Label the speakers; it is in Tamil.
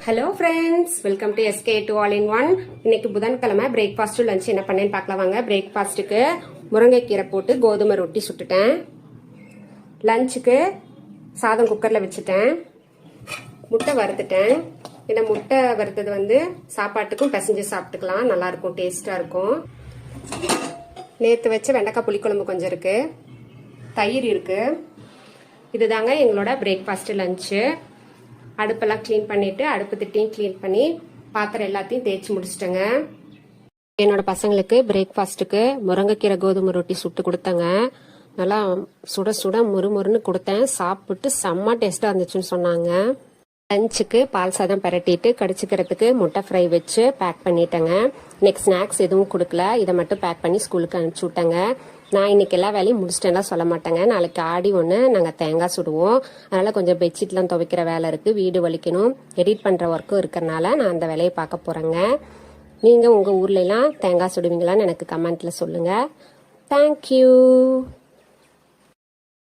Speaker 1: Hello friends, welcome to SK to all in one. இன்னைக்கு புதன்கிழமை பிரேக்ஃபாஸ்ட் லஞ்ச் என்ன பண்ணேன்னு பார்க்கலாம் வாங்க. பிரேக்ஃபாஸ்ட்டுக்கு முருங்கைக்கீரை போட்டு கோதுமை ரொட்டி சுட்டுட்டேன். லஞ்சுக்கு சாதம் குக்கரில் வச்சுட்டேன். முட்டை வறுத்துட்டேன். இந்த முட்டை வறுத்தது சாப்பாட்டுக்கும் பிசைஞ்சு சாப்பிட்டுக்கலாம், நல்லா இருக்கும், டேஸ்டாக இருக்கும். நேற்று வச்ச வெண்டைக்காய் புளிக்குழம்பு கொஞ்சம் இருக்கு, தயிர் இருக்கு. இதுதாங்க எங்களோட பிரேக்ஃபாஸ்ட் லஞ்சு. அடுப்பெல்லாம் க்ளீன் பண்ணிட்டு அடுப்பு திட்டையும் க்ளீன் பண்ணி பாத்திரம் எல்லாத்தையும் தேய்ச்சி முடிச்சிட்டேங்க. என்னோட பசங்களுக்கு பிரேக்ஃபாஸ்ட்டுக்கு முருங்கைக்கீரை கோதுமை ரொட்டி சுட்டு கொடுத்தேங்க. நல்லா சுட சுட முறுமுறுன்னு கொடுத்தேன். சாப்பிட்டு செம்ம டேஸ்டா இருந்துச்சுன்னு சொன்னாங்க. லஞ்சுக்கு பால் சாதம் பரட்டிட்டு கடிச்சிக்கிறதுக்கு முட்டை ஃப்ரை வச்சு பேக் பண்ணிட்டேங்க. இன்னைக்கு ஸ்நாக்ஸ் எதுவும் கொடுக்கல, இதை மட்டும் பேக் பண்ணி ஸ்கூலுக்கு அனுப்பிச்சு விட்டேங்க. நான் இன்னைக்கு எல்லா வேலையும் முடிச்சிட்டேன்லாம் சொல்ல மாட்டேங்க. நாளைக்கு ஆடி ஒன்று நாங்கள் தேங்காய் சுடுவோம். அதனால கொஞ்சம் பெட்ஷீட்லாம் துவைக்கிற வேலை இருக்கு, வீடு வலிக்கணும், எடிட் பண்ற ஒர்க்கும் இருக்கிறனால நான் அந்த வேலையை பார்க்க போறேங்க. நீங்க உங்க ஊர்ல எல்லாம் தேங்காய் சுடுவீங்களான்னு எனக்கு கமெண்ட்ல சொல்லுங்க. தேங்க்யூ.